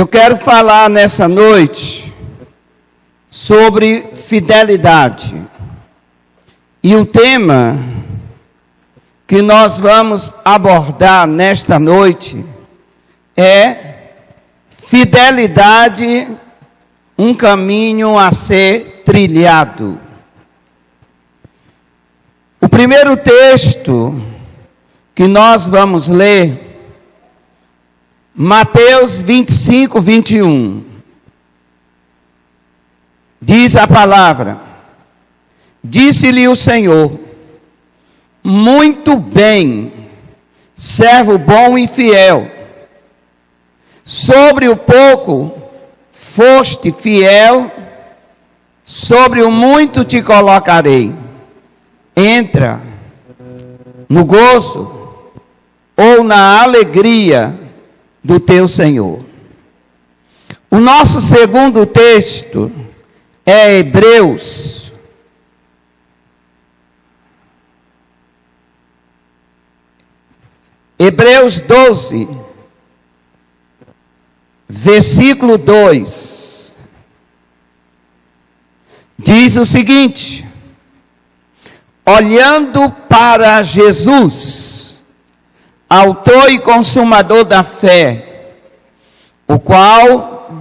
Eu quero falar nessa noite sobre fidelidade. E o tema que nós vamos abordar nesta noite é fidelidade, um caminho a ser trilhado. O primeiro texto que nós vamos ler, Mateus 25, 21. Diz a palavra: disse-lhe o Senhor: muito bem, servo bom e fiel. Sobre o pouco foste fiel, sobre o muito te colocarei. Entra no gozo ou na alegria do teu Senhor. O nosso segundo texto é Hebreus 12, versículo 2, diz o seguinte: olhando para Jesus, autor e consumador da fé, o qual,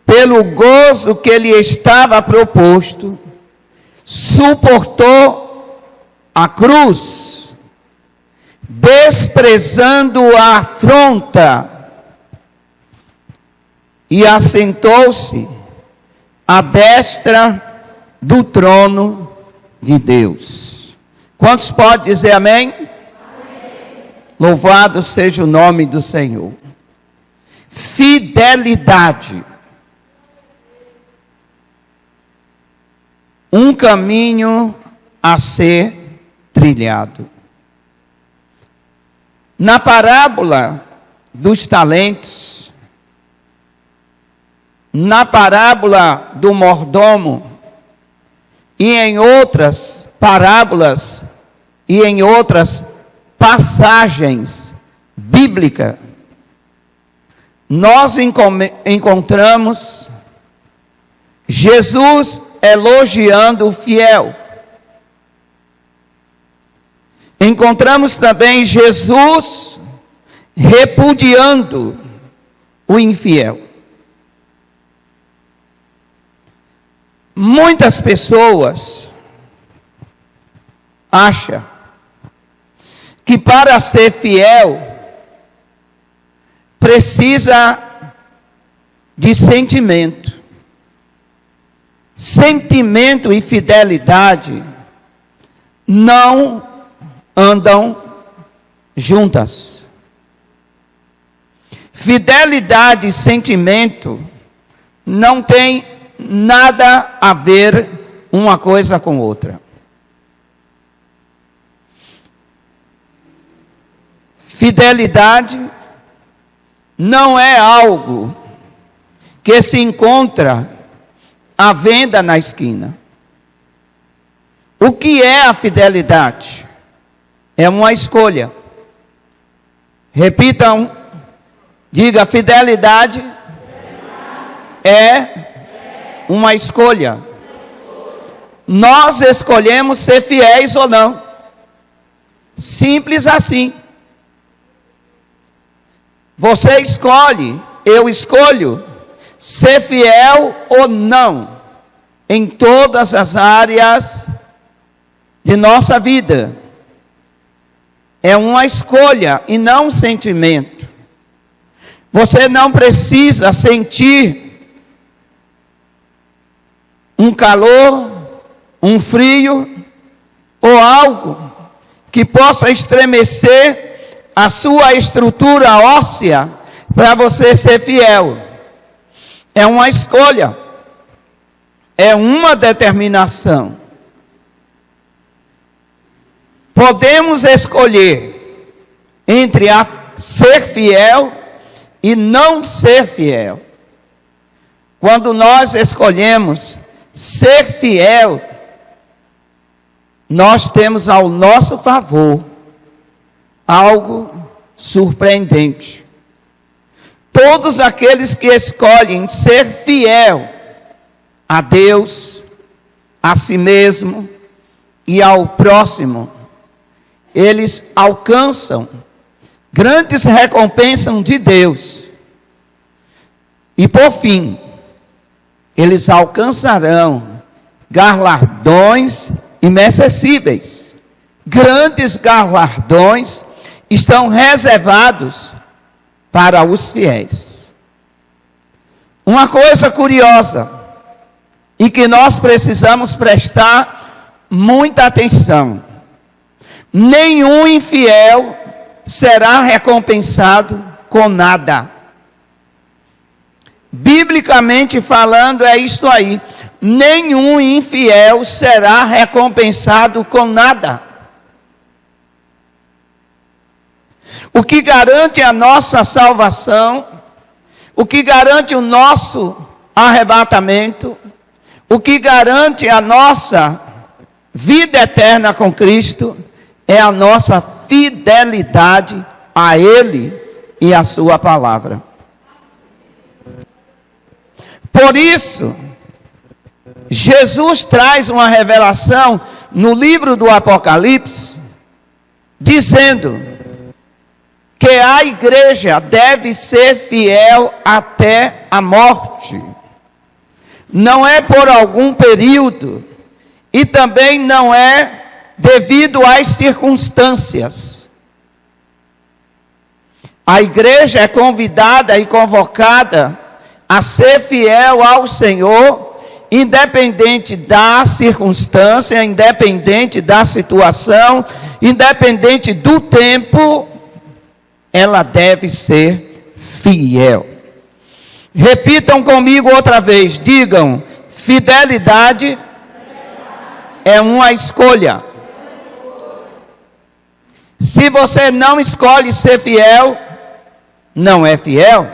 pelo gozo que lhe estava proposto, suportou a cruz, desprezando a afronta, e assentou-se à destra do trono de Deus. Quantos podem dizer amém? Amém. Louvado seja o nome do Senhor. Fidelidade. Um caminho a ser trilhado. Na parábola dos talentos, na parábola do mordomo, e em outras parábolas e em outras passagens bíblicas, nós encontramos Jesus elogiando o fiel. Encontramos também Jesus repudiando o infiel. Muitas pessoas acham que para ser fiel precisa de sentimento. Sentimento e fidelidade não andam juntas. Fidelidade e sentimento não tem nada a ver uma coisa com outra. Fidelidade não é algo que se encontra à venda na esquina. O que é a fidelidade? É uma escolha. Repitam, diga: fidelidade é uma escolha. Nós escolhemos ser fiéis ou não. Simples assim. Você escolhe, eu escolho ser fiel ou não em todas as áreas de nossa vida. É uma escolha e não um sentimento. Você não precisa sentir um calor, um frio ou algo que possa estremecer a sua estrutura óssea para você ser fiel. É uma escolha, é uma determinação. Podemos escolher entre ser fiel e não ser fiel. Quando nós escolhemos ser fiel, nós temos ao nosso favor algo surpreendente. Todos aqueles que escolhem ser fiel a Deus, a si mesmo e ao próximo, eles alcançam grandes recompensas de Deus. E por fim, eles alcançarão galardões inacessíveis. Grandes galardões estão reservados para os fiéis. Uma coisa curiosa, e que nós precisamos prestar muita atenção: nenhum infiel será recompensado com nada. Biblicamente falando, é isto aí: nenhum infiel será recompensado com nada. O que garante a nossa salvação, o que garante o nosso arrebatamento, o que garante a nossa vida eterna com Cristo, é a nossa fidelidade a Ele e a sua palavra. Por isso, Jesus traz uma revelação no livro do Apocalipse, dizendo que a igreja deve ser fiel até a morte. Não é por algum período, e também não é devido às circunstâncias. A igreja é convidada e convocada a ser fiel ao Senhor, independente da circunstância, independente da situação, independente do tempo, ela deve ser fiel. Repitam comigo outra vez, digam: fidelidade é uma escolha. Se você não escolhe ser fiel, não é fiel.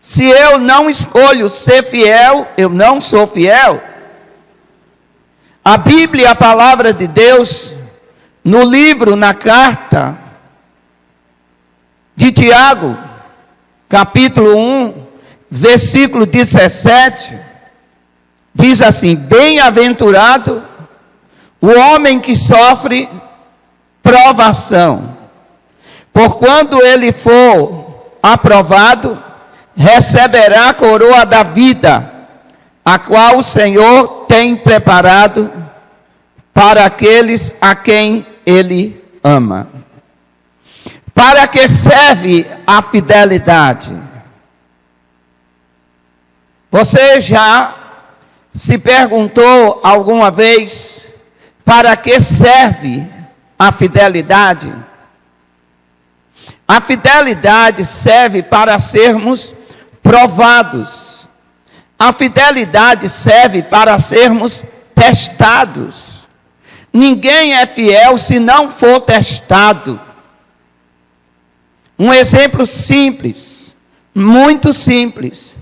Se eu não escolho ser fiel, eu não sou fiel. A Bíblia, a palavra de Deus, no livro, na carta de Tiago, capítulo 1, versículo 17, diz assim: bem-aventurado o homem que sofre provação, porquanto ele for aprovado, receberá a coroa da vida, a qual o Senhor tem preparado para aqueles a quem Ele ama. Para que serve a fidelidade? Você já se perguntou alguma vez para que serve a fidelidade? A fidelidade serve para sermos provados. A fidelidade serve para sermos testados. Ninguém é fiel se não for testado. Um exemplo simples, muito simples.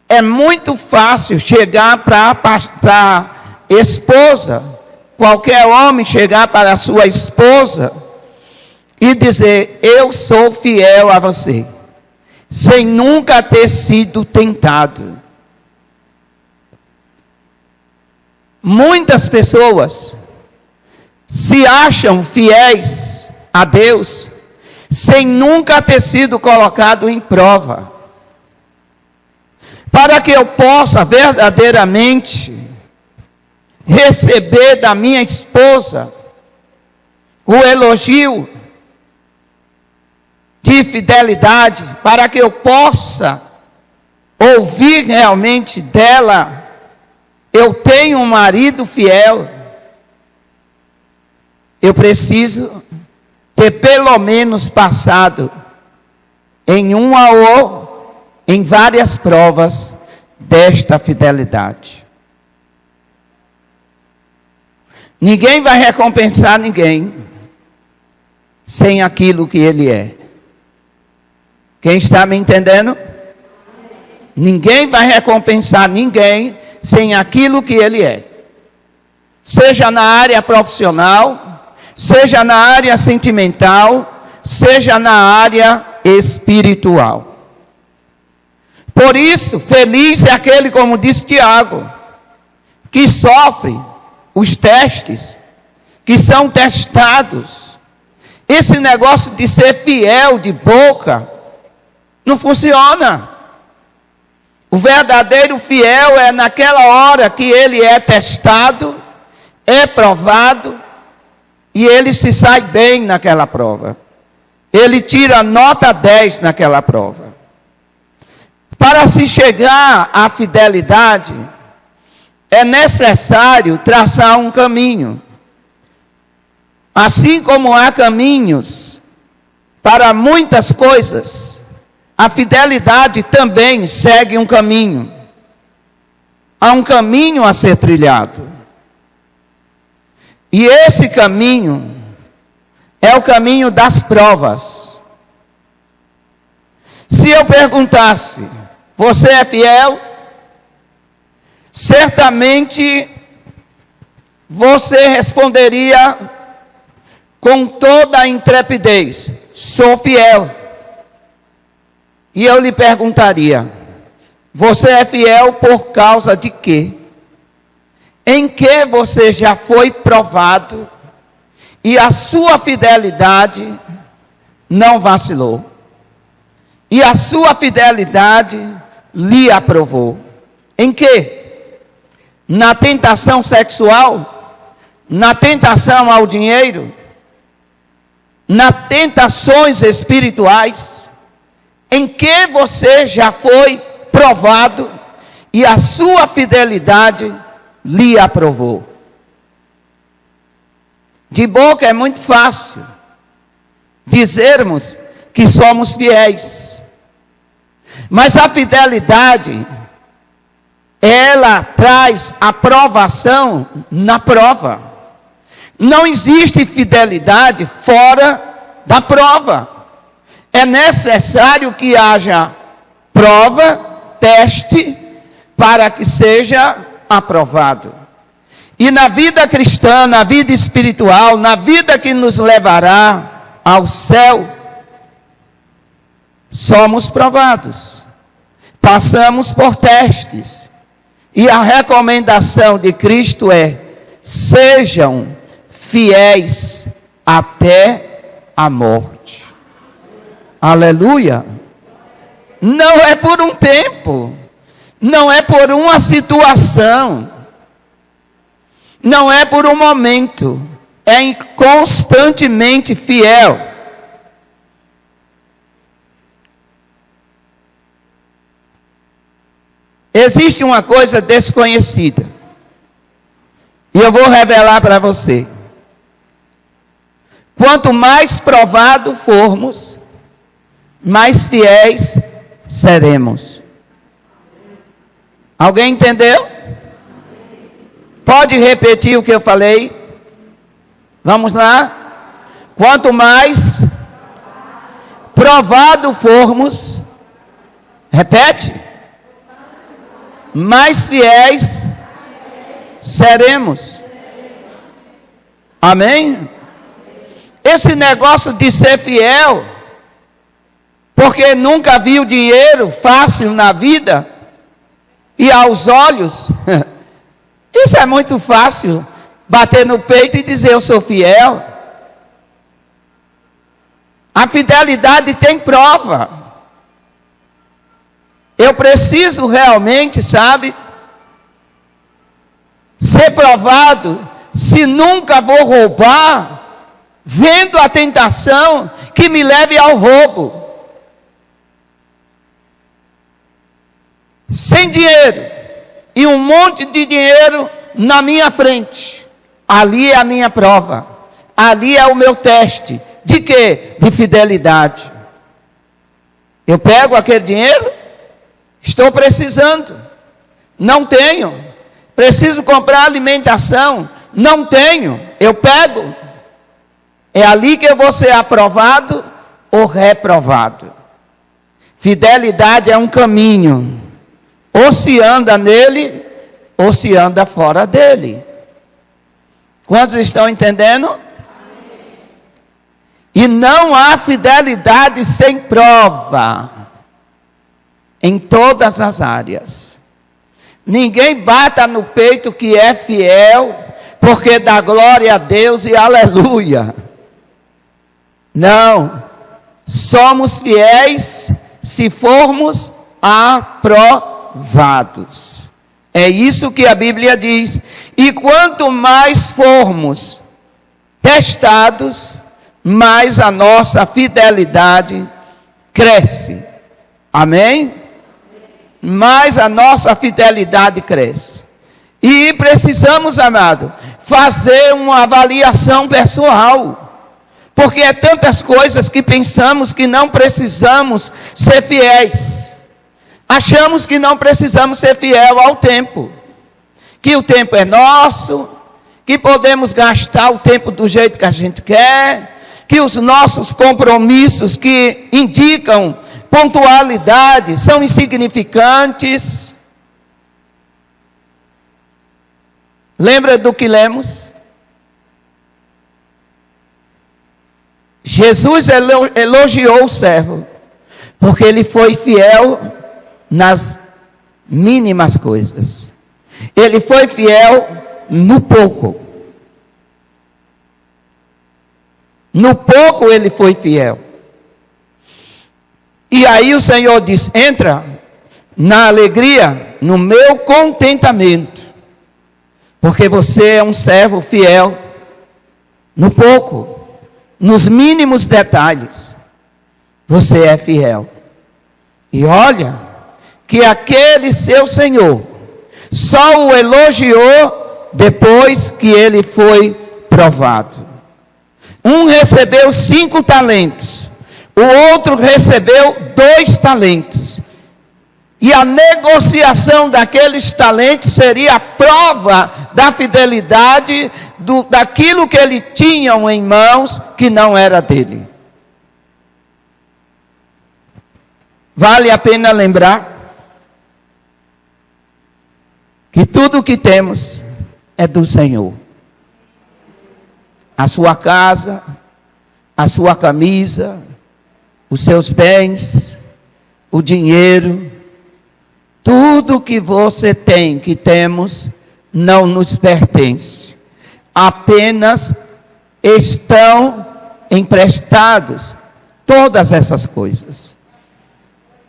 É muito fácil chegar para a esposa, qualquer homem chegar para a sua esposa e dizer: eu sou fiel a você, sem nunca ter sido tentado. Muitas pessoas se acham fiéis a Deus, sem nunca ter sido colocado em prova. Para que eu possa verdadeiramente receber da minha esposa o elogio de fidelidade, para que eu possa ouvir realmente dela: eu tenho um marido fiel, eu preciso ter pelo menos passado em uma ou em várias provas desta fidelidade. Ninguém vai recompensar ninguém sem aquilo que ele é. Quem está me entendendo? Ninguém vai recompensar ninguém sem aquilo que ele é. Seja na área profissional, seja na área sentimental, seja na área espiritual. Por isso, feliz é aquele, como disse Tiago, que sofre os testes, que são testados. Esse negócio de ser fiel de boca não funciona. O verdadeiro fiel é naquela hora que ele é testado, é provado, e ele se sai bem naquela prova. Ele tira nota 10 naquela prova. Para se chegar à fidelidade, é necessário traçar um caminho. Assim como há caminhos para muitas coisas, a fidelidade também segue um caminho. Há um caminho a ser trilhado. E esse caminho é o caminho das provas. Se eu perguntasse, você é fiel? Certamente você responderia com toda a intrepidez: sou fiel. E eu lhe perguntaria: você é fiel por causa de quê? Em que você já foi provado e a sua fidelidade não vacilou? E a sua fidelidade lhe aprovou? Em que? Na tentação sexual? Na tentação ao dinheiro? Nas tentações espirituais? Em que você já foi provado e a sua fidelidade lhe aprovou? De boca é muito fácil dizermos que somos fiéis, mas a fidelidade, ela traz aprovação na prova. Não existe fidelidade fora da prova. É necessário que haja prova, teste, para que seja aprovado. E na vida cristã, na vida espiritual, na vida que nos levará ao céu, somos provados. Passamos por testes. E a recomendação de Cristo é: sejam fiéis até a morte. Aleluia. Não é por um tempo, não é por uma situação, não é por um momento, é constantemente fiel. Existe uma coisa desconhecida, e eu vou revelar para você. Quanto mais provado formos, mais fiéis seremos. Alguém entendeu? Pode repetir o que eu falei? Vamos lá? Quanto mais provado formos, repete, mais fiéis seremos. Amém? Esse negócio de ser fiel, porque nunca viu dinheiro fácil na vida, e aos olhos, isso é muito fácil, bater no peito e dizer eu sou fiel. A fidelidade tem prova. Eu preciso realmente, sabe, ser provado, se nunca vou roubar, vendo a tentação que me leve ao roubo. Sem dinheiro, e um monte de dinheiro na minha frente, ali é a minha prova, ali é o meu teste, de quê? De fidelidade. Eu pego aquele dinheiro, estou precisando, não tenho, preciso comprar alimentação, não tenho, eu pego, é ali que eu vou ser aprovado ou reprovado. Fidelidade é um caminho, ou se anda nele, ou se anda fora dele. Quantos estão entendendo? Amém. E não há fidelidade sem prova. em todas as áreas. Ninguém bata no peito que é fiel, porque dá glória a Deus e aleluia. Não, somos fiéis se formos aprovados. É isso que a Bíblia diz. E quanto mais formos testados, mais a nossa fidelidade cresce. Amém? Mais a nossa fidelidade cresce. E precisamos, amado, fazer uma avaliação pessoal. Porque é tantas coisas que pensamos que não precisamos ser fiéis. Achamos que não precisamos ser fiel ao tempo. Que o tempo é nosso, que podemos gastar o tempo do jeito que a gente quer, que os nossos compromissos que indicam pontualidade são insignificantes. Lembra do que lemos? Jesus elogiou o servo, porque ele foi fiel nas mínimas coisas. Ele foi fiel no pouco. No pouco ele foi fiel. E aí o Senhor diz: entra na alegria, no meu contentamento. Porque você é um servo fiel no pouco, nos mínimos detalhes. Você é fiel. E olha, que aquele seu Senhor só o elogiou depois que ele foi provado. Um recebeu 5 talentos, o outro recebeu 2 talentos. E a negociação daqueles talentos seria a prova da fidelidade daquilo que ele tinha em mãos, que não era dele. Vale a pena lembrar que tudo o que temos é do Senhor. A sua casa, a sua camisa, os seus bens, o dinheiro, tudo que você tem, que temos, não nos pertence. Apenas estão emprestados todas essas coisas.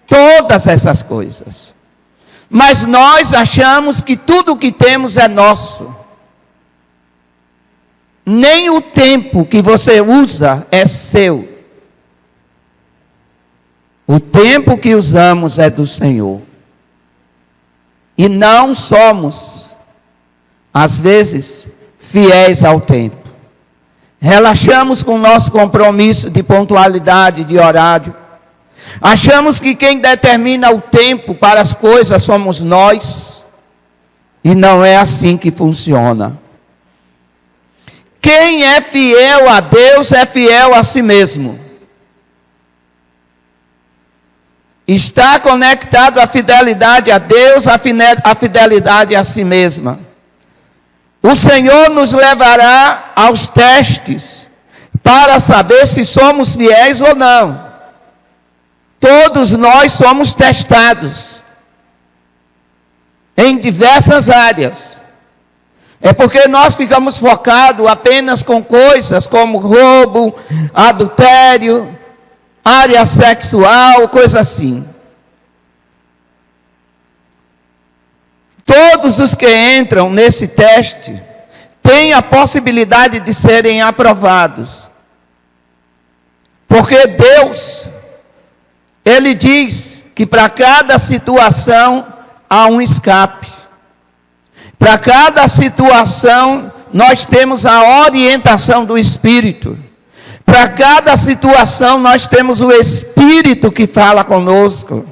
Todas essas coisas. Mas nós achamos que tudo o que temos é nosso. Nem o tempo que você usa é seu. O tempo que usamos é do Senhor. E não somos, às vezes, fiéis ao tempo. Relaxamos com o nosso compromisso de pontualidade, de horário. Achamos que quem determina o tempo para as coisas somos nós. E não é assim que funciona. Quem é fiel a Deus é fiel a si mesmo. Está conectado à fidelidade a Deus, à fidelidade a si mesma. O Senhor nos levará aos testes para saber se somos fiéis ou não. Todos nós somos testados em diversas áreas. É porque nós ficamos focados apenas com coisas como roubo, adultério, área sexual, coisa assim. Todos os que entram nesse teste têm a possibilidade de serem aprovados. Porque Deus, Ele diz que para cada situação há um escape. Para cada situação nós temos a orientação do Espírito. Para cada situação nós temos o Espírito que fala conosco.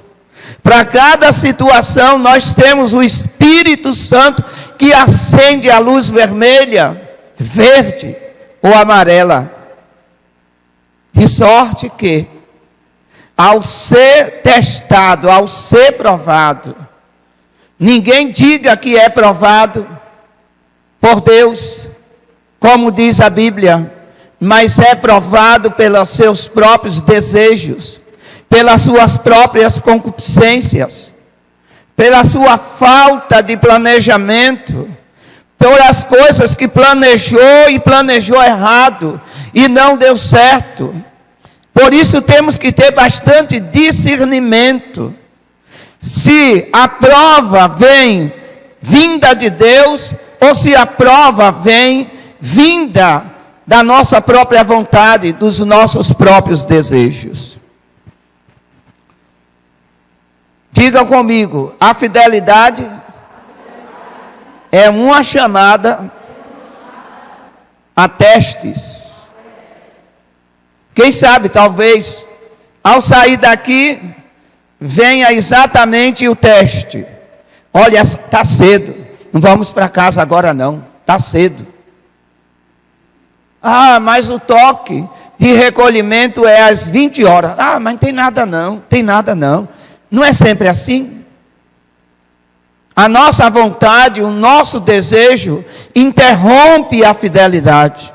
Para cada situação nós temos o Espírito Santo que acende a luz vermelha, verde ou amarela. De sorte que, ao ser testado, ao ser provado, ninguém diga que é provado por Deus, como diz a Bíblia, mas é provado pelos seus próprios desejos, pelas suas próprias concupiscências, pela sua falta de planejamento, pelas coisas que planejou errado e não deu certo. Por isso temos que ter bastante discernimento. Se a prova vem vinda de Deus, ou se a prova vem vinda da nossa própria vontade, dos nossos próprios desejos. Digam comigo, a fidelidade é uma chamada a testes. Quem sabe, talvez, ao sair daqui, venha exatamente o teste. Olha, está cedo, não vamos para casa agora não, está cedo. Ah, mas o toque de recolhimento é às 20 horas. Ah, mas não tem nada não, tem nada não. Não é sempre assim? A nossa vontade, o nosso desejo interrompe a fidelidade.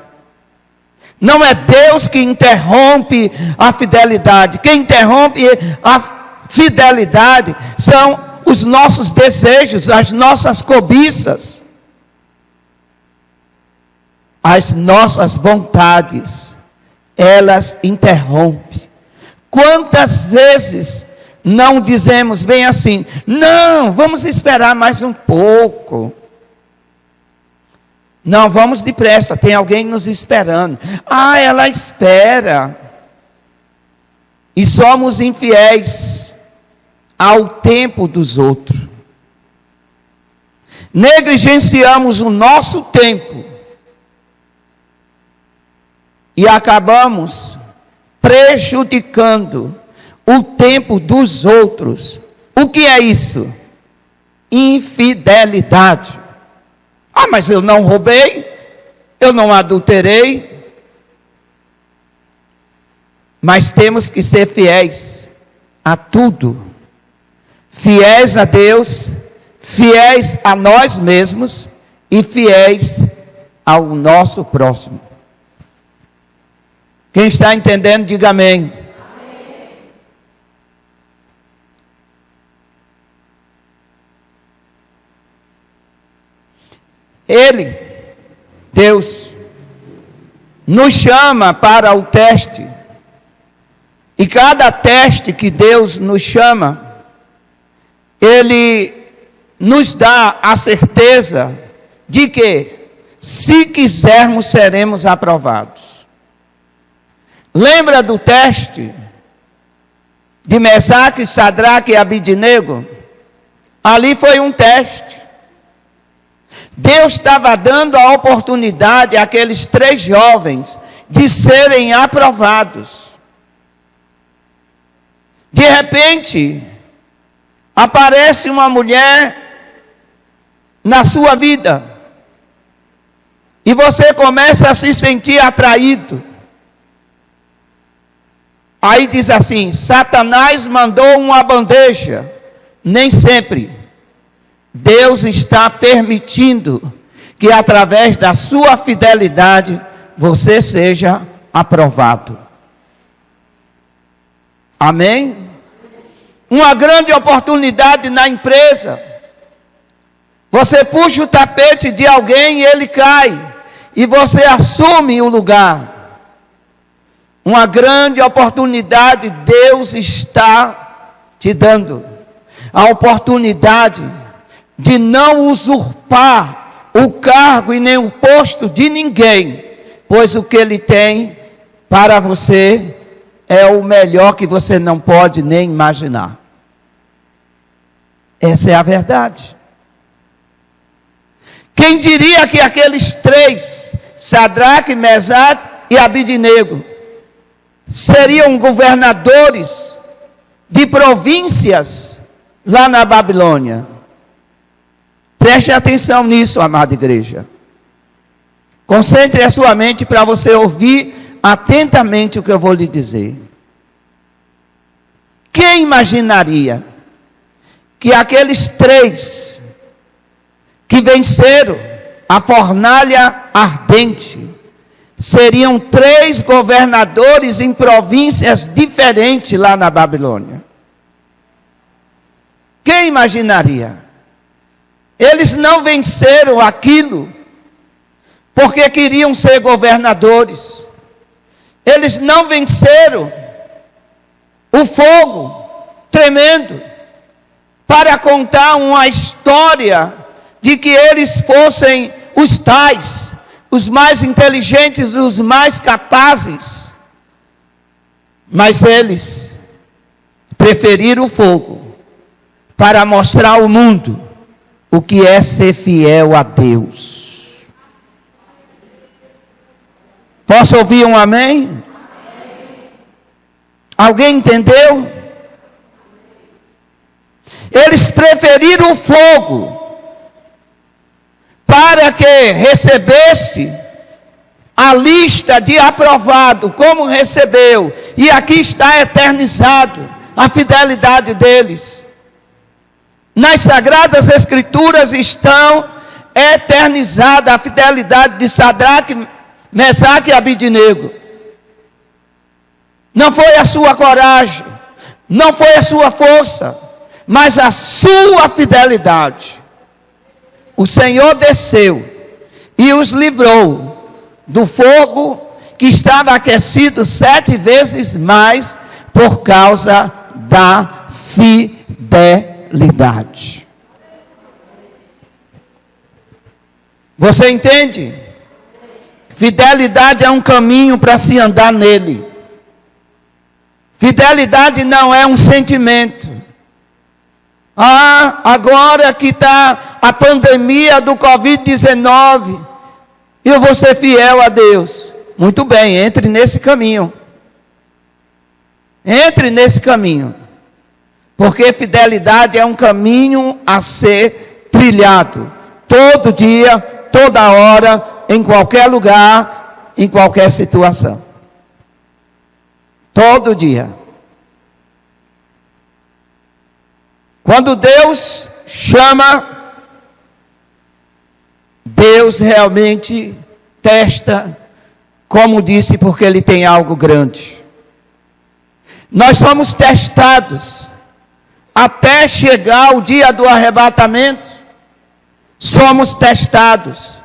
Não é Deus que interrompe a fidelidade. Quem interrompe a fidelidade são os nossos desejos, as nossas cobiças, as nossas vontades. Elas interrompem. Quantas vezes não dizemos bem assim: não, vamos esperar mais um pouco. Não, vamos depressa, tem alguém nos esperando. Ah, ela espera. E somos infiéis ao tempo dos outros. Negligenciamos o nosso tempo. E acabamos prejudicando o tempo dos outros. O que é isso? Infidelidade. Ah, mas eu não roubei, eu não adulterei. Mas temos que ser fiéis a tudo. Fiéis a Deus, fiéis a nós mesmos e fiéis ao nosso próximo. Quem está entendendo, diga amém. Ele, Deus, nos chama para o teste. E cada teste que Deus nos chama, Ele nos dá a certeza de que, se quisermos, seremos aprovados. Lembra do teste de Mesaque, Sadraque e Abidnego? Ali foi um teste. Deus estava dando a oportunidade àqueles 3 jovens de serem aprovados. De repente, aparece uma mulher na sua vida e você começa a se sentir atraído. Aí diz assim: Satanás mandou uma bandeja. Nem sempre Deus está permitindo que através da sua fidelidade você seja aprovado. Amém? Uma grande oportunidade na empresa. Você puxa o tapete de alguém e ele cai, e você assume o lugar. Uma grande oportunidade Deus está te dando. A oportunidade de não usurpar o cargo e nem o posto de ninguém, pois o que Ele tem para você é o melhor que você não pode nem imaginar. Essa é a verdade. Quem diria que aqueles 3, Sadraque, Mesaque e Abidnego, seriam governadores de províncias lá na Babilônia? Preste atenção nisso, amada igreja. Concentre a sua mente para você ouvir atentamente o que eu vou lhe dizer. Quem imaginaria que aqueles 3 que venceram a fornalha ardente seriam 3 governadores em províncias diferentes lá na Babilônia. Quem imaginaria? Eles não venceram aquilo porque queriam ser governadores. Eles não venceram o fogo tremendo para contar uma história de que eles fossem os tais, os mais inteligentes, os mais capazes. Mas eles preferiram o fogo para mostrar ao mundo o que é ser fiel a Deus. Posso ouvir um amém? Alguém entendeu? Eles preferiram o fogo para que recebesse a lista de aprovado, como recebeu. E aqui está eternizado a fidelidade deles. Nas Sagradas Escrituras estão eternizada a fidelidade de Sadraque, Mesaque e Abidnego. Não foi a sua coragem, não foi a sua força, mas a sua fidelidade. O Senhor desceu e os livrou do fogo que estava aquecido 7 vezes mais por causa da fidelidade. Você entende? Fidelidade é um caminho para se andar nele. Fidelidade não é um sentimento. Agora que está a pandemia do Covid-19, eu vou ser fiel a Deus. Muito bem, entre nesse caminho. Entre nesse caminho. Porque fidelidade é um caminho a ser trilhado. Todo dia, toda hora, em qualquer lugar, em qualquer situação. Todo dia. Quando Deus chama, Deus realmente testa, como disse, porque Ele tem algo grande. Nós somos testados até chegar o dia do arrebatamento. Somos testados.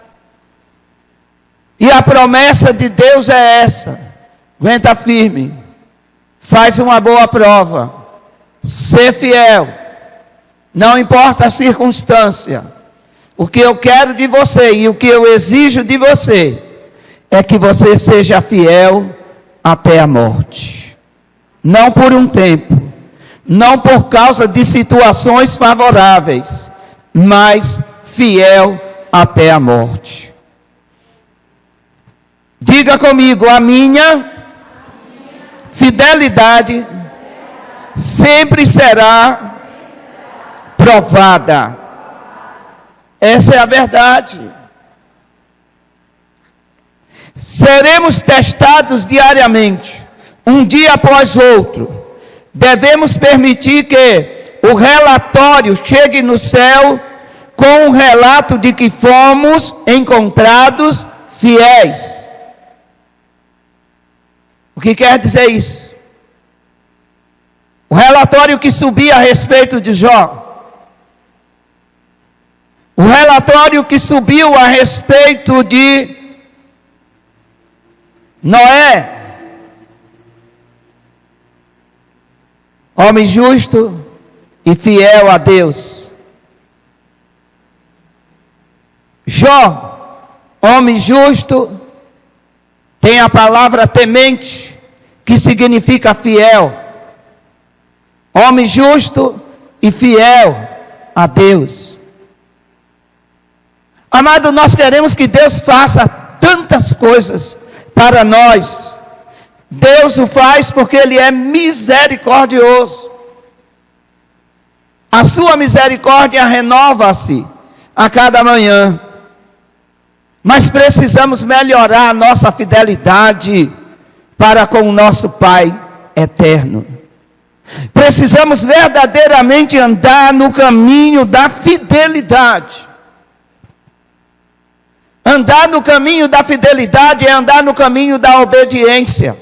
E a promessa de Deus é essa: aguenta firme, faz uma boa prova, ser fiel, não importa a circunstância. O que eu quero de você e o que eu exijo de você é que você seja fiel até a morte. Não por um tempo, não por causa de situações favoráveis, mas fiel até a morte. Diga comigo: a minha fidelidade sempre será provada. Essa é a verdade. Seremos testados diariamente, um dia após outro. Devemos permitir que o relatório chegue no céu com um relato de que fomos encontrados fiéis. O que quer dizer isso? O relatório que subia a respeito de Jó. O relatório que subiu a respeito de Noé. Homem justo e fiel a Deus. Jó, homem justo, tem a palavra temente, que significa fiel. Homem justo e fiel a Deus. Amado, nós queremos que Deus faça tantas coisas para nós. Deus o faz porque Ele é misericordioso. A sua misericórdia renova-se a cada manhã. Mas precisamos melhorar a nossa fidelidade para com o nosso Pai eterno. Precisamos verdadeiramente andar no caminho da fidelidade. Andar no caminho da fidelidade é andar no caminho da obediência.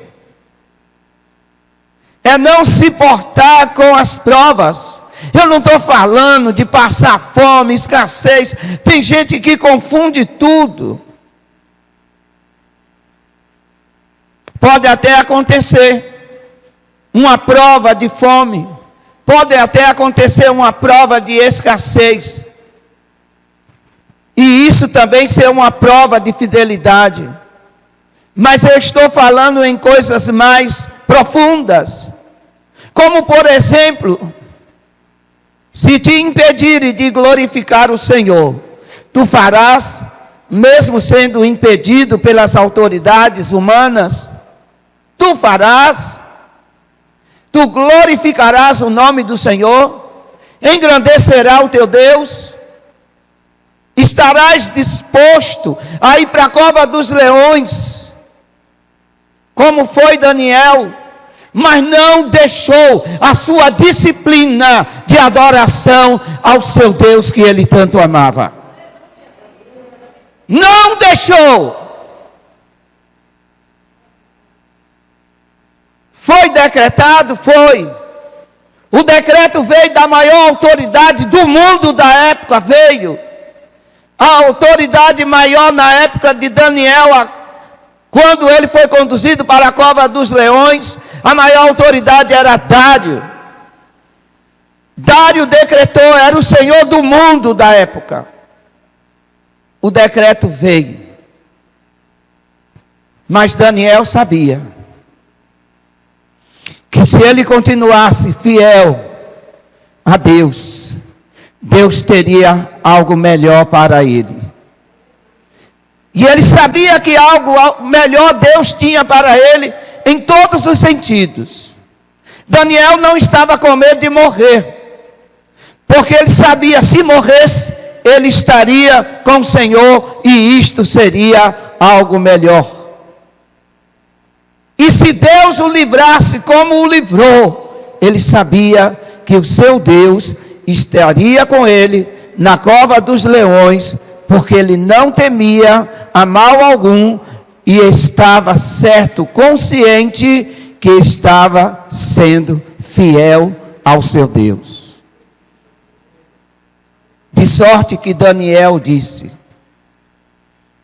É não se portar com as provas. Eu não estou falando de passar fome, escassez. Tem gente que confunde tudo. Pode até acontecer uma prova de fome. Pode até acontecer uma prova de escassez. E isso também ser uma prova de fidelidade. Mas eu estou falando em coisas mais profundas. Como, por exemplo, se te impedirem de glorificar o Senhor, tu farás, mesmo sendo impedido pelas autoridades humanas, tu farás, tu glorificarás o nome do Senhor, engrandecerá o teu Deus, estarás disposto a ir para a cova dos leões, como foi Daniel, mas não deixou a sua disciplina de adoração ao seu Deus que ele tanto amava. Não deixou. Foi decretado? Foi. O decreto veio da maior autoridade do mundo da época, veio. A autoridade maior na época de Daniel, quando ele foi conduzido para a cova dos leões, a maior autoridade era Dário. Dário decretou, era o senhor do mundo da época. O decreto veio. Mas Daniel sabia que se ele continuasse fiel a Deus, Deus teria algo melhor para ele. E ele sabia que algo melhor Deus tinha para ele em todos os sentidos. Daniel não estava com medo de morrer, porque ele sabia, se morresse, ele estaria com o Senhor e isto seria algo melhor. E se Deus o livrasse como o livrou, ele sabia que o seu Deus estaria com ele na cova dos leões, porque ele não temia a mal algum e estava certo, consciente que estava sendo fiel ao seu Deus. De sorte que Daniel disse,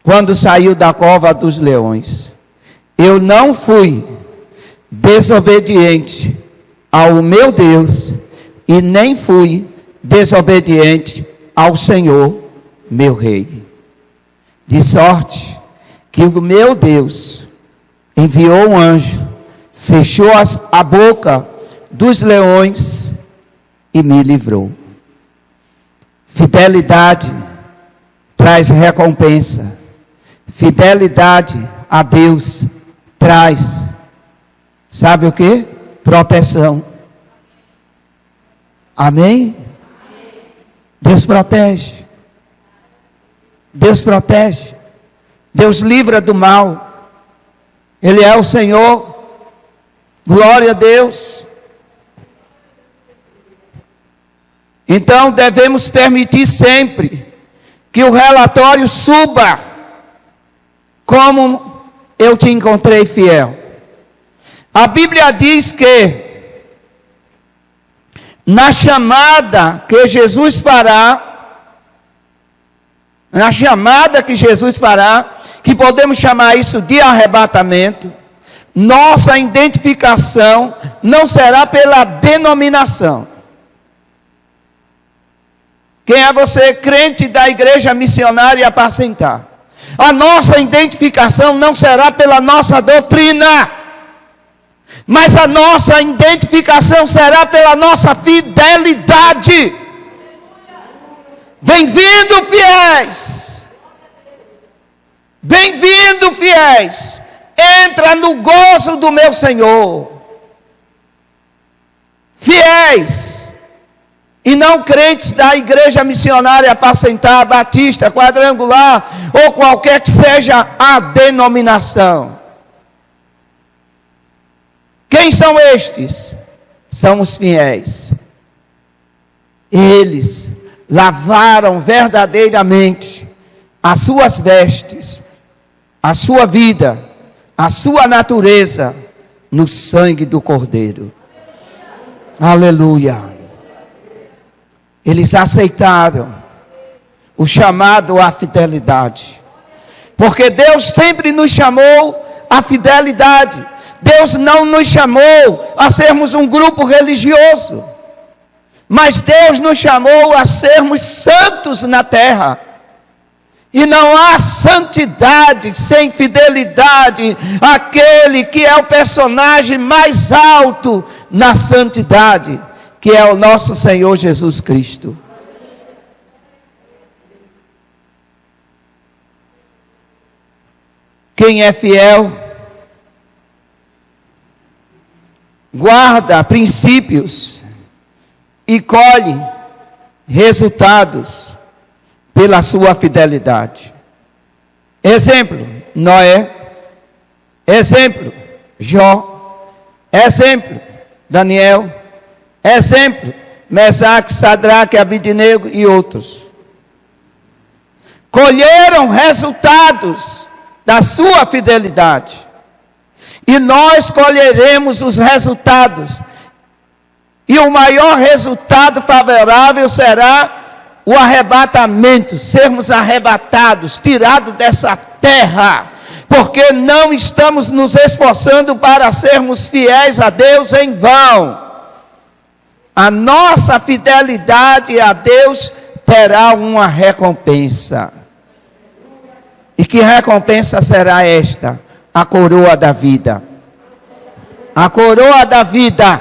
quando saiu da cova dos leões, eu não fui desobediente ao meu Deus e nem fui desobediente ao Senhor, meu rei. De sorte que o meu Deus enviou um anjo, fechou a boca dos leões e me livrou. Fidelidade traz recompensa. Fidelidade a Deus traz, sabe o que? Proteção. Amém? Deus protege. Deus protege. Deus livra do mal. Ele é o Senhor. Glória a Deus. Então devemos permitir sempre que o relatório suba como eu te encontrei fiel. A Bíblia diz que na chamada que Jesus fará, que podemos chamar isso de arrebatamento, nossa identificação não será pela denominação. Quem é você, crente da igreja missionária apacentar? A nossa identificação não será pela nossa doutrina, mas a nossa identificação será pela nossa fidelidade. Bem-vindo, fiéis! Bem-vindo, fiéis! Entra no gozo do meu Senhor. Fiéis! E não crentes da igreja missionária apacentar, batista, quadrangular, ou qualquer que seja a denominação. Quem são estes? São os fiéis. Eles lavaram verdadeiramente as suas vestes, a sua vida, a sua natureza no sangue do Cordeiro. Aleluia. Eles aceitaram o chamado à fidelidade. Porque Deus sempre nos chamou à fidelidade. Deus não nos chamou a sermos um grupo religioso. Mas Deus nos chamou a sermos santos na terra. E não há santidade sem fidelidade. Aquele que é o personagem mais alto na santidade, que é o nosso Senhor Jesus Cristo. Quem é fiel, guarda princípios e colhe resultados pela sua fidelidade. Exemplo, Noé. Exemplo, Jó. Exemplo, Daniel. Exemplo, Mesaque, Sadraque, Abidnego e outros. Colheram resultados da sua fidelidade. E nós colheremos os resultados. E o maior resultado favorável será o arrebatamento, sermos arrebatados, tirados dessa terra, porque não estamos nos esforçando para sermos fiéis a Deus em vão. A nossa fidelidade a Deus terá uma recompensa. E que recompensa será esta? A coroa da vida. A coroa da vida,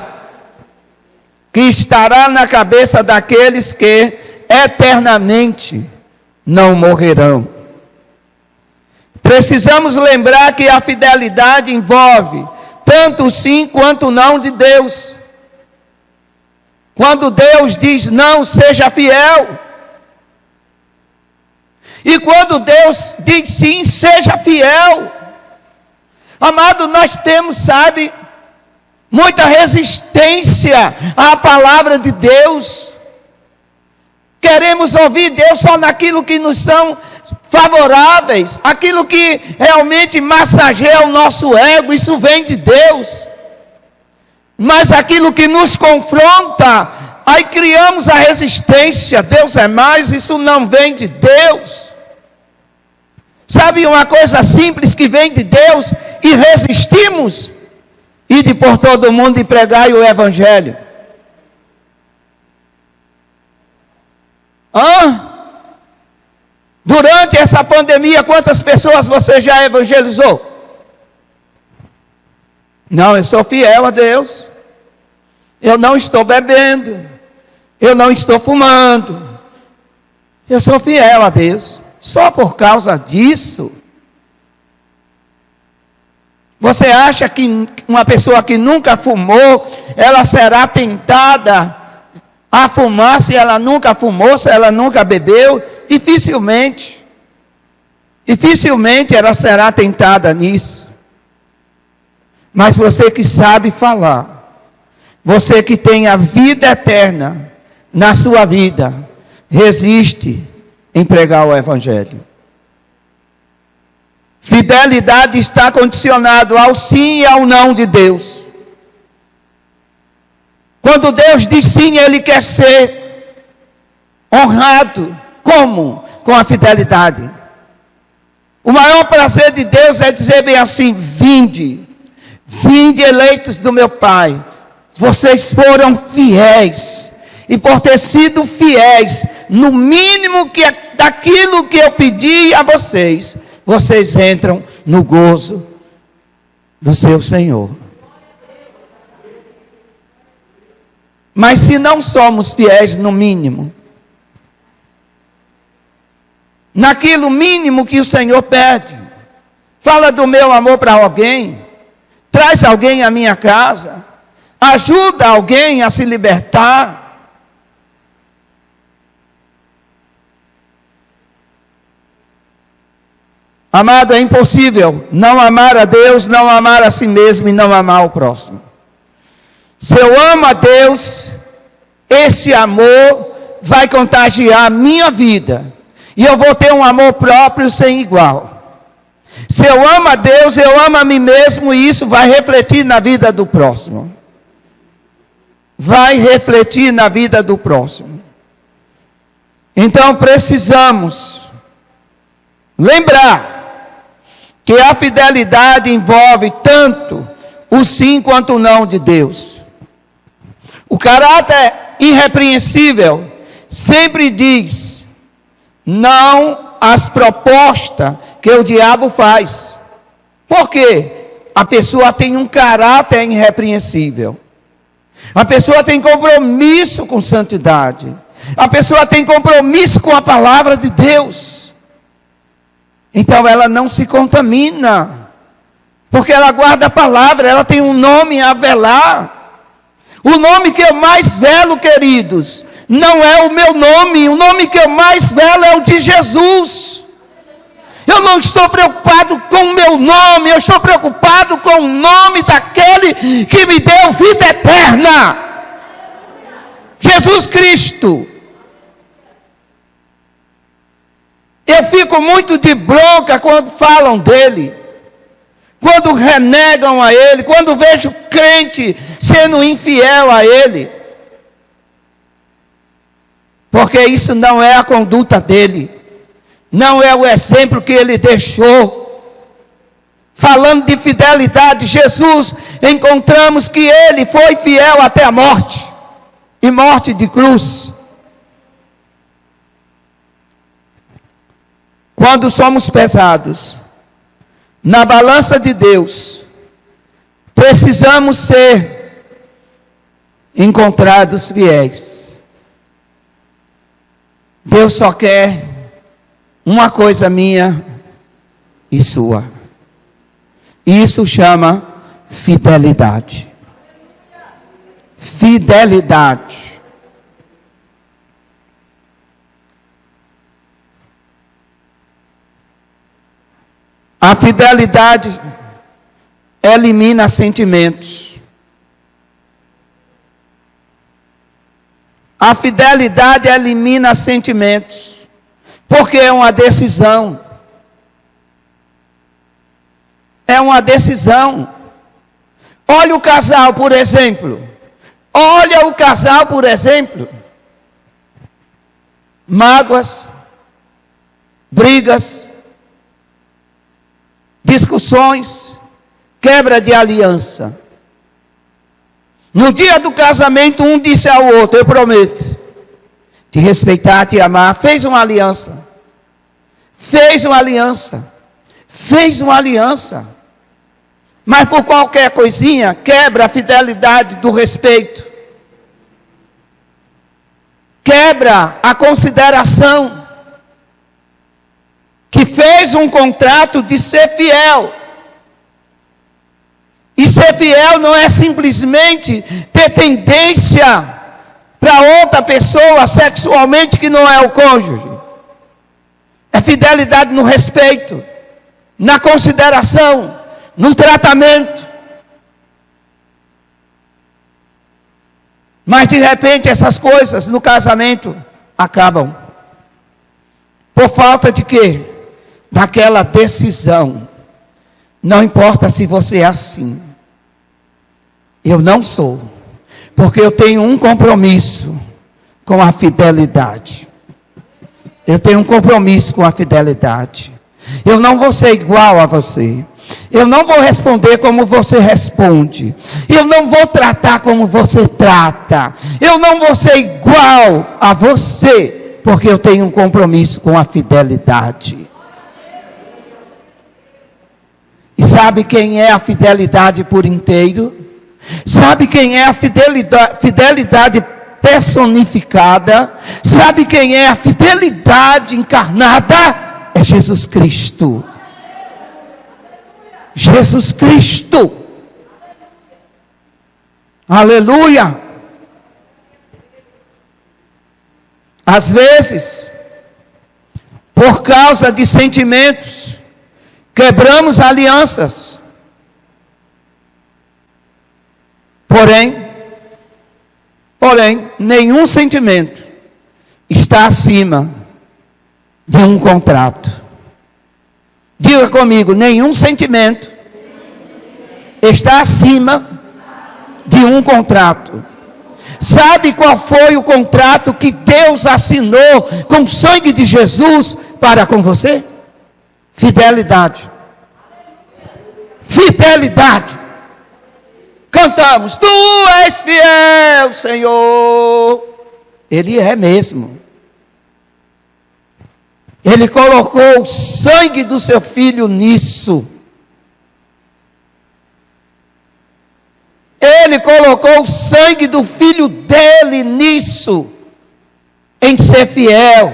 que estará na cabeça daqueles que eternamente não morrerão. Precisamos lembrar que a fidelidade envolve tanto o sim quanto o não de Deus. Quando Deus diz não, seja fiel. E quando Deus diz sim, seja fiel. Amado, nós temos, sabe, muita resistência à palavra de Deus. Queremos ouvir Deus só naquilo que nos são favoráveis, aquilo que realmente massageia o nosso ego, isso vem de Deus. Mas aquilo que nos confronta, aí criamos a resistência, Deus é mais, isso não vem de Deus. Sabe uma coisa simples que vem de Deus e resistimos? Ide por todo o mundo e pregai o Evangelho. Durante essa pandemia, quantas pessoas você já evangelizou? Não, eu sou fiel a Deus. Eu não estou bebendo. Eu não estou fumando. Eu sou fiel a Deus. Só por causa disso. Você acha que uma pessoa que nunca fumou, ela será tentada a fumar se ela nunca fumou, se ela nunca bebeu? Dificilmente ela será tentada nisso. Mas você que sabe falar, você que tem a vida eterna na sua vida, resiste em pregar o Evangelho. Fidelidade está condicionado ao sim e ao não de Deus. Quando Deus diz sim, Ele quer ser honrado. Como? Com a fidelidade. O maior prazer de Deus é dizer bem assim: vinde eleitos do meu Pai, vocês foram fiéis, e por ter sido fiéis, no mínimo daquilo que eu pedi a vocês, vocês entram no gozo do seu Senhor. Mas se não somos fiéis no mínimo, naquilo mínimo que o Senhor pede, fala do meu amor para alguém, traz alguém à minha casa, ajuda alguém a se libertar. Amado, é impossível não amar a Deus, não amar a si mesmo e não amar o próximo. Se eu amo a Deus, esse amor vai contagiar a minha vida. E eu vou ter um amor próprio sem igual. Se eu amo a Deus, eu amo a mim mesmo, e isso vai refletir na vida do próximo. Vai refletir na vida do próximo. Então precisamos lembrar que a fidelidade envolve tanto o sim quanto o não de Deus. O caráter irrepreensível sempre diz não às propostas que o diabo faz. Por quê? A pessoa tem um caráter irrepreensível. A pessoa tem compromisso com santidade. A pessoa tem compromisso com a palavra de Deus. Então ela não se contamina, porque ela guarda a palavra, ela tem um nome a velar. O nome que eu mais velo, queridos, não é o meu nome. O nome que eu mais velo é o de Jesus. Eu não estou preocupado com o meu nome, eu estou preocupado com o nome daquele que me deu vida eterna, Jesus Cristo. Eu fico muito de bronca quando falam dele, quando renegam a ele, quando vejo crente sendo infiel a ele, porque isso não é a conduta dele, não é o exemplo que ele deixou. Falando de fidelidade, Jesus, encontramos que ele foi fiel até a morte, e morte de cruz. Quando somos pesados na balança de Deus, precisamos ser encontrados fiéis. Deus só quer uma coisa minha e sua. Isso chama fidelidade. Fidelidade. A fidelidade elimina sentimentos. A fidelidade elimina sentimentos, porque é uma decisão. É uma decisão. Olha o casal, por exemplo. Olha o casal, por exemplo. Mágoas, brigas, discussões, quebra de aliança. No dia do casamento, um disse ao outro: eu prometo te respeitar, te amar. Fez uma aliança. Fez uma aliança. Fez uma aliança. Mas por qualquer coisinha, quebra a fidelidade do respeito. Quebra a consideração. Que fez um contrato de ser fiel. E ser fiel não é simplesmente ter tendência para outra pessoa sexualmente que não é o cônjuge. É fidelidade no respeito, na consideração, no tratamento. Mas de repente essas coisas no casamento acabam. Por falta de quê? Daquela decisão. Não importa se você é assim. Eu não sou. Porque eu tenho um compromisso com a fidelidade. Eu tenho um compromisso com a fidelidade. Eu não vou ser igual a você. Eu não vou responder como você responde. Eu não vou tratar como você trata. Eu não vou ser igual a você. Porque eu tenho um compromisso com a fidelidade. E sabe quem é a fidelidade por inteiro? Sabe quem é a fidelidade personificada? Sabe quem é a fidelidade encarnada? É Jesus Cristo. Jesus Cristo. Aleluia. Às vezes, por causa de sentimentos, quebramos alianças. Porém, nenhum sentimento está acima de um contrato. Diga comigo, nenhum sentimento está acima de um contrato. Sabe qual foi o contrato que Deus assinou com o sangue de Jesus para com você? Fidelidade. Fidelidade. Cantamos, tu és fiel, Senhor. Ele é mesmo. Ele colocou o sangue do seu filho nisso. Ele colocou o sangue do filho dele nisso, em ser fiel.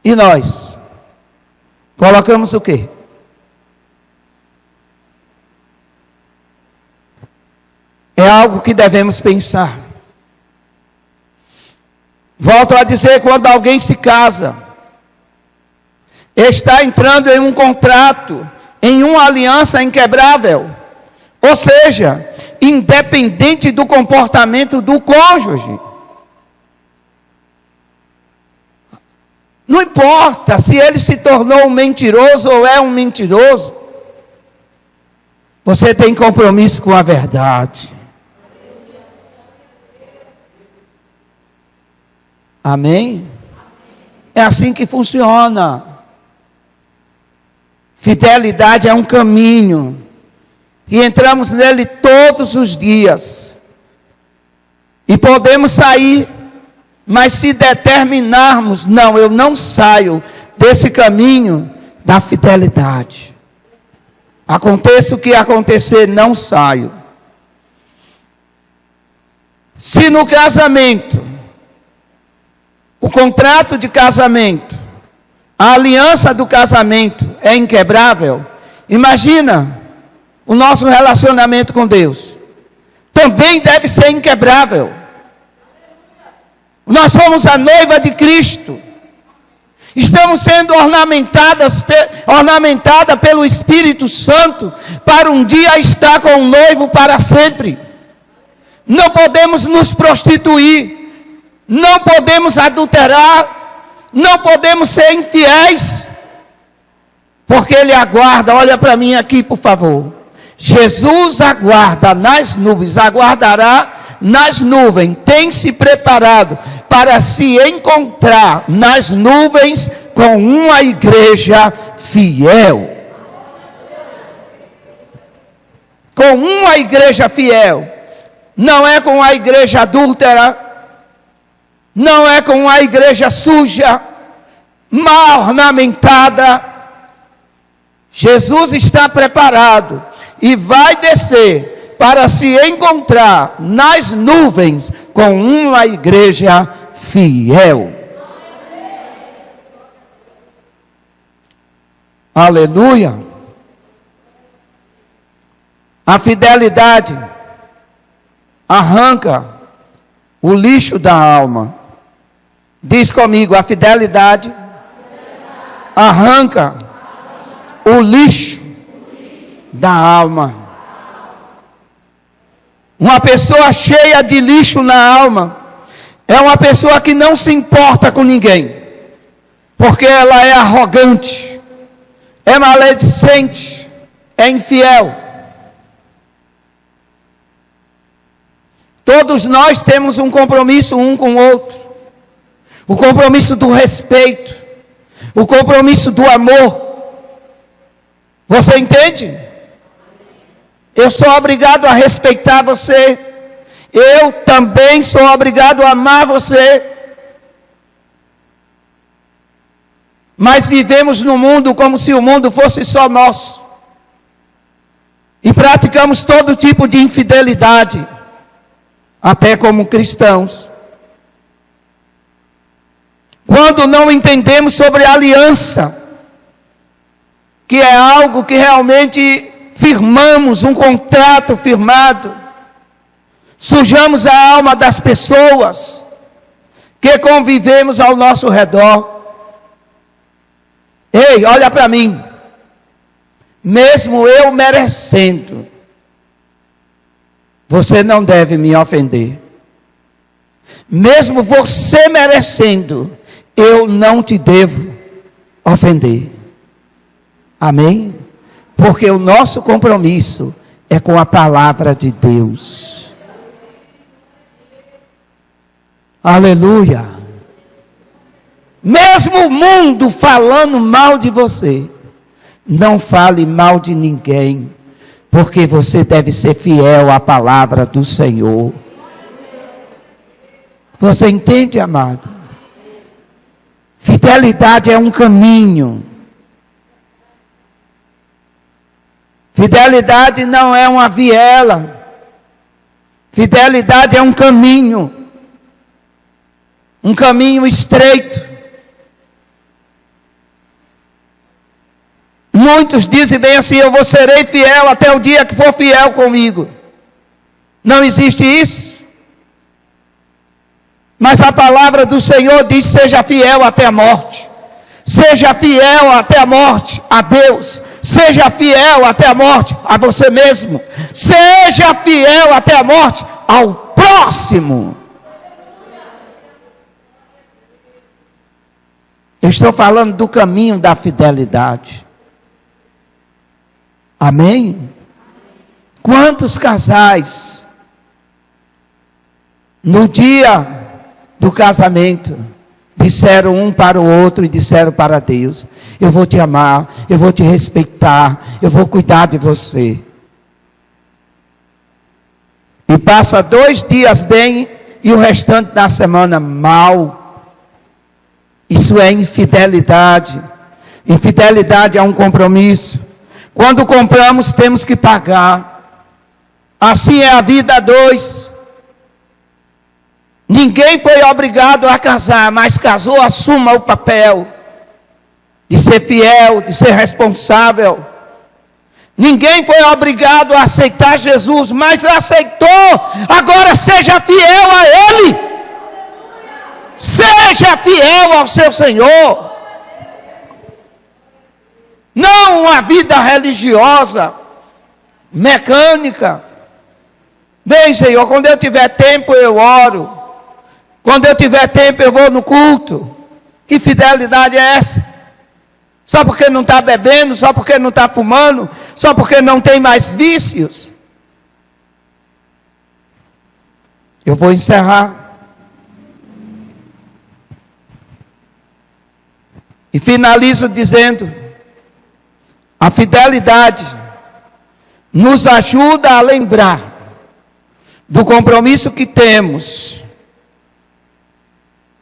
E nós colocamos o quê? É algo que devemos pensar. Volto a dizer, quando alguém se casa, está entrando em um contrato, em uma aliança inquebrável. Ou seja, independente do comportamento do cônjuge. Não importa se ele se tornou um mentiroso ou é um mentiroso. Você tem compromisso com a verdade. Amém? É assim que funciona. Fidelidade é um caminho. E entramos nele todos os dias. E podemos sair, mas se determinarmos, não, eu não saio desse caminho da fidelidade. Aconteça o que acontecer, não saio. Se no casamento, o contrato de casamento, a aliança do casamento é inquebrável, imagina o nosso relacionamento com Deus. Também deve ser inquebrável. Nós somos a noiva de Cristo. Estamos sendo ornamentada pelo Espírito Santo para um dia estar com o noivo para sempre. Não podemos nos prostituir, não podemos adulterar, não podemos ser infiéis, porque Ele aguarda. Olha para mim aqui, por favor. Jesus aguarda nas nuvens, aguardará nas nuvens, tem se preparado para se encontrar nas nuvens com uma igreja fiel. Com uma igreja fiel. Não é com a igreja adúltera, não é com a igreja suja, mal ornamentada. Jesus está preparado e vai descer para se encontrar nas nuvens com uma igreja fiel. Aleluia. A fidelidade arranca o lixo da alma. Diz comigo, a fidelidade arranca o lixo da alma. Uma pessoa cheia de lixo na alma é uma pessoa que não se importa com ninguém, porque ela é arrogante, é maledicente, é infiel. Todos nós temos um compromisso um com o outro. O compromisso do respeito, o compromisso do amor. Você entende? Eu sou obrigado a respeitar você. Eu também sou obrigado a amar você. Mas vivemos no mundo como se o mundo fosse só nosso. E praticamos todo tipo de infidelidade, até como cristãos. Quando não entendemos sobre a aliança, que é algo que realmente firmamos, um contrato firmado, sujamos a alma das pessoas que convivemos ao nosso redor. Ei, olha para mim, mesmo eu merecendo, você não deve me ofender. Mesmo você merecendo, eu não te devo ofender. Amém? Porque o nosso compromisso é com a palavra de Deus. Aleluia. Mesmo o mundo falando mal de você, não fale mal de ninguém, porque você deve ser fiel à palavra do Senhor. Você entende, amado? Fidelidade é um caminho. Fidelidade não é uma viela. Fidelidade é um caminho. Um caminho estreito. Muitos dizem bem assim: eu serei fiel até o dia que for fiel comigo. Não existe isso. Mas a palavra do Senhor diz: seja fiel até a morte. Seja fiel até a morte a Deus. Seja fiel até a morte a você mesmo. Seja fiel até a morte ao próximo. Eu estou falando do caminho da fidelidade. Amém? Quantos casais, no dia do casamento, disseram um para o outro e disseram para Deus: eu vou te amar, eu vou te respeitar, eu vou cuidar de você. E passa 2 dias bem e o restante da semana mal. Isso é infidelidade. Infidelidade é um compromisso. Quando compramos, temos que pagar. Assim é a vida a 2. Ninguém foi obrigado a casar, mas casou, assuma o papel de ser fiel, de ser responsável. Ninguém foi obrigado a aceitar Jesus, mas aceitou. Agora seja fiel a Ele. Seja fiel ao seu Senhor. Não uma vida religiosa, mecânica. Bem, Senhor, quando eu tiver tempo eu oro. Quando eu tiver tempo eu vou no culto. Que fidelidade é essa? Só porque não está bebendo, só porque não está fumando, só porque não tem mais vícios. Eu vou encerrar. E finalizo dizendo: a fidelidade nos ajuda a lembrar do compromisso que temos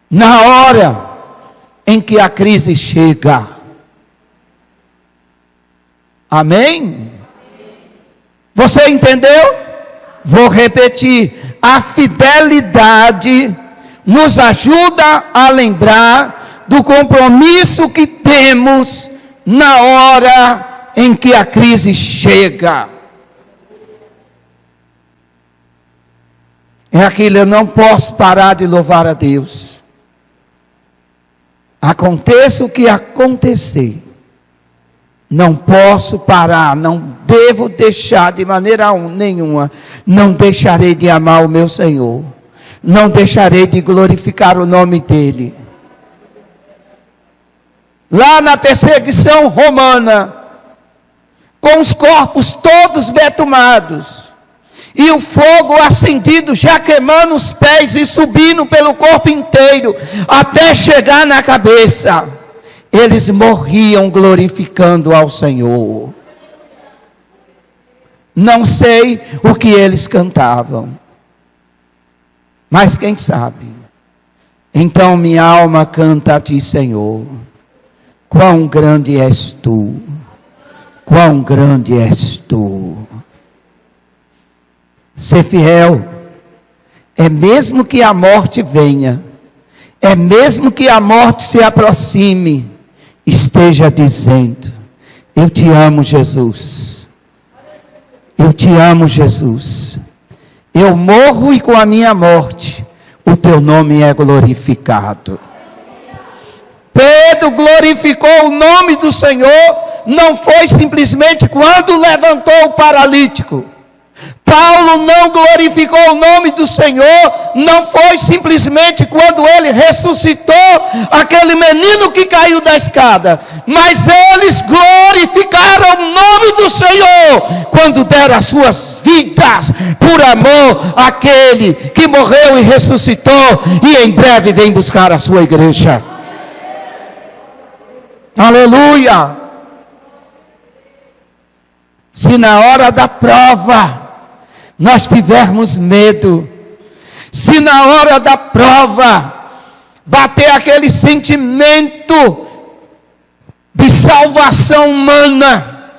na hora em que a crise chega. Amém? Você entendeu? Vou repetir: a fidelidade nos ajuda a lembrar do compromisso que temos na hora em que a crise chega. É aquilo: eu não posso parar de louvar a Deus. Aconteça o que acontecer, não posso parar, não devo deixar de maneira nenhuma. Não deixarei de amar o meu Senhor, não deixarei de glorificar o nome dEle. Lá na perseguição romana, com os corpos todos betumados, e o fogo acendido, já queimando os pés e subindo pelo corpo inteiro, até chegar na cabeça, eles morriam glorificando ao Senhor. Não sei o que eles cantavam, mas quem sabe? Então minha alma canta a ti, Senhor. Quão grande és tu, quão grande és tu. Ser fiel é mesmo que a morte venha, é mesmo que a morte se aproxime, esteja dizendo: eu te amo, Jesus. Eu te amo, Jesus. Eu morro e com a minha morte o teu nome é glorificado. Pedro glorificou o nome do Senhor, não foi simplesmente quando levantou o paralítico. Paulo não glorificou o nome do Senhor, não foi simplesmente quando ele ressuscitou aquele menino que caiu da escada, mas eles glorificaram o nome do Senhor quando deram as suas vidas por amor àquele que morreu e ressuscitou e em breve vem buscar a sua igreja. Aleluia! Se na hora da prova nós tivermos medo, se na hora da prova bater aquele sentimento de salvação humana,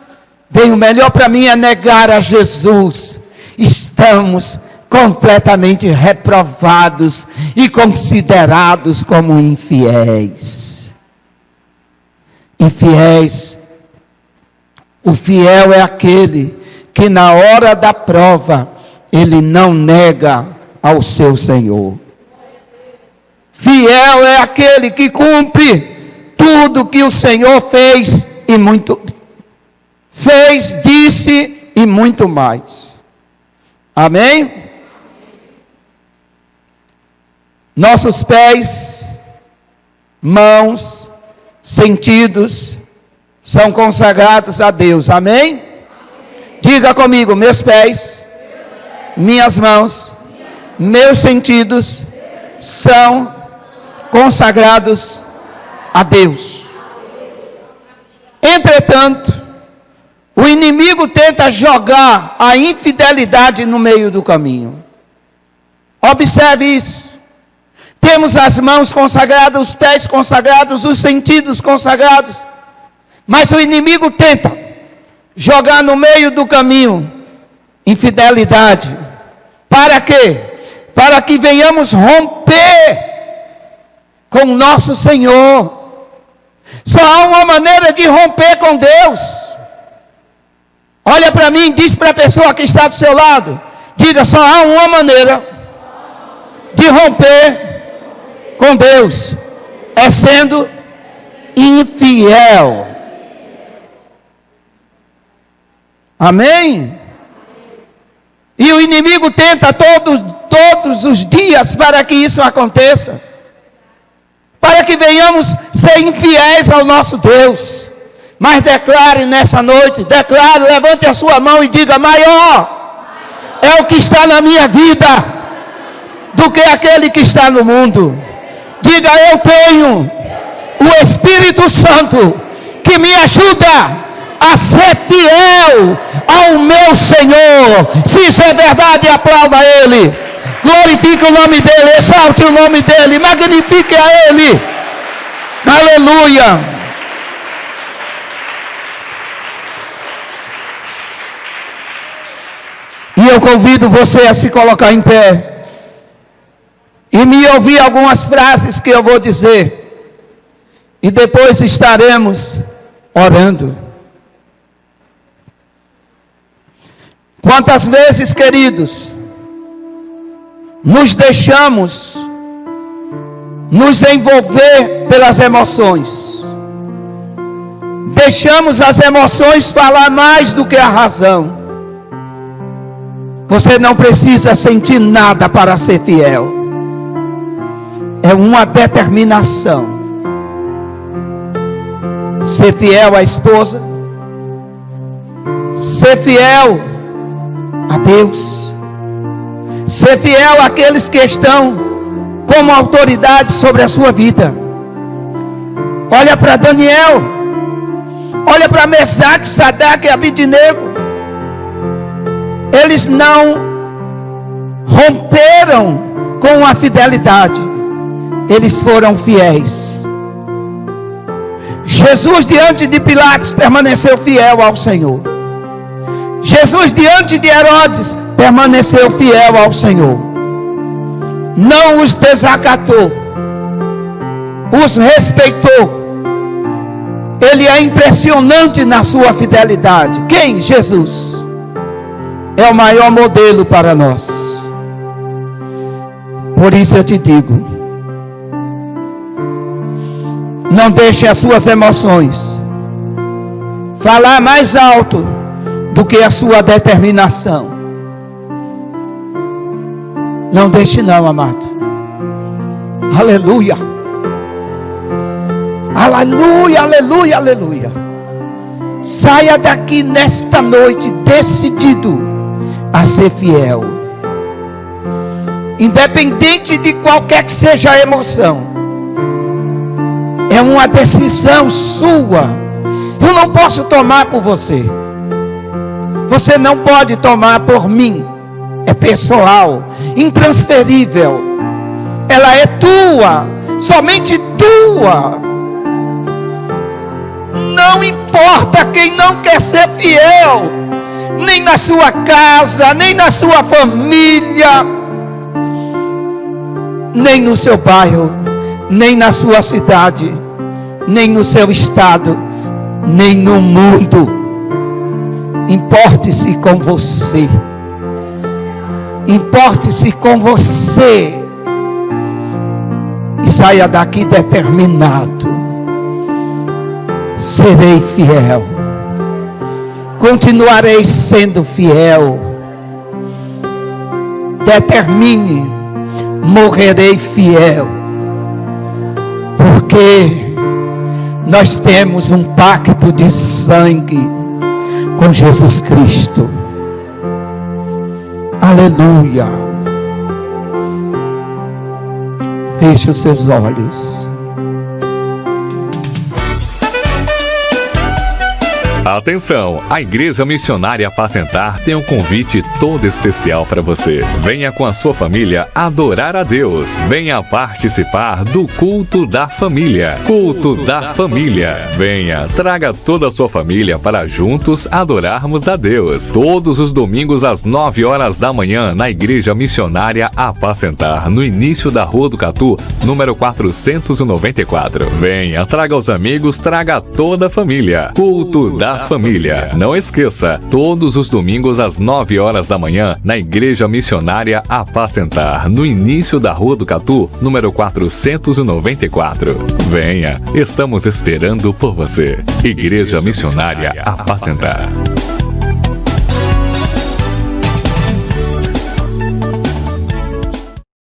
bem, o melhor para mim é negar a Jesus, estamos completamente reprovados e considerados como infiéis. Infiéis. O fiel é aquele que na hora da prova, ele não nega ao seu Senhor. Fiel é aquele que cumpre tudo que o Senhor fez e muito fez, disse e muito mais. Amém? Nossos pés, mãos, sentidos são consagrados a Deus. Amém? Diga comigo: meus pés, minhas mãos, meus sentidos são consagrados a Deus. Entretanto, o inimigo tenta jogar a infidelidade no meio do caminho. Observe isso. Temos as mãos consagradas, os pés consagrados, os sentidos consagrados, mas o inimigo tenta jogar no meio do caminho infidelidade. Para quê? Para que venhamos romper com o nosso Senhor. Só há uma maneira de romper com Deus. Olha para mim, diz para a pessoa que está do seu lado, diga: só há uma maneira de romper com Deus, é sendo infiel. Amém? E o inimigo tenta todos os dias para que isso aconteça, para que venhamos ser infiéis ao nosso Deus. Mas declare nessa noite, declare, levante a sua mão e diga: maior é o que está na minha vida do que aquele que está no mundo. Diga: eu tenho o Espírito Santo que me ajuda a ser fiel ao meu Senhor. Se isso é verdade, aplauda Ele, glorifique o nome dEle, exalte o nome dEle, magnifique a Ele. Aleluia. E eu convido você a se colocar em pé e me ouvir algumas frases que eu vou dizer, e depois estaremos orando. Quantas vezes, queridos, nos deixamos nos envolver pelas emoções, deixamos as emoções falar mais do que a razão. Você não precisa sentir nada para ser fiel, é uma determinação. Ser fiel à esposa, ser fiel a Deus, ser fiel àqueles que estão como autoridade sobre a sua vida. Olha para Daniel, olha para Mesaque, Sadraque e Abidnego. Eles não romperam com a fidelidade, eles foram fiéis. Jesus diante de Pilatos permaneceu fiel ao Senhor. Jesus diante de Herodes permaneceu fiel ao Senhor. Não os desacatou, os respeitou. Ele é impressionante na sua fidelidade. Quem? Jesus é o maior modelo para nós. Por isso eu te digo, não deixe as suas emoções falar mais alto do que a sua determinação. Não deixe não, amado. Aleluia. Aleluia, aleluia, aleluia. Saia daqui nesta noite decidido a ser fiel. Independente de qualquer que seja a emoção. É uma decisão sua. Eu não posso tomar por você. Você não pode tomar por mim. É pessoal, intransferível. Ela é tua, somente tua. Não importa quem não quer ser fiel, nem na sua casa, nem na sua família, nem no seu bairro, nem na sua cidade, nem no seu estado, nem no mundo. Importe-se com você. Importe-se com você. E saia daqui determinado. Serei fiel. Continuarei sendo fiel. Determine. Morrerei fiel. Porque nós temos um pacto de sangue com Jesus Cristo. Aleluia. Feche os seus olhos. Atenção, a Igreja Missionária Apacentar tem um convite todo especial para você. Venha com a sua família adorar a Deus. Venha participar do Culto da Família. Culto da Família. Venha, traga toda a sua família para juntos adorarmos a Deus. Todos os domingos às 9 horas da manhã na Igreja Missionária Apacentar, no início da Rua do Catu, número 494. Venha, traga os amigos, traga toda a família. Culto da Família. Não esqueça, todos os domingos às 9 horas da manhã, na Igreja Missionária Apacentar, no início da Rua do Catu, número 494. Venha, estamos esperando por você. Igreja Missionária Apacentar.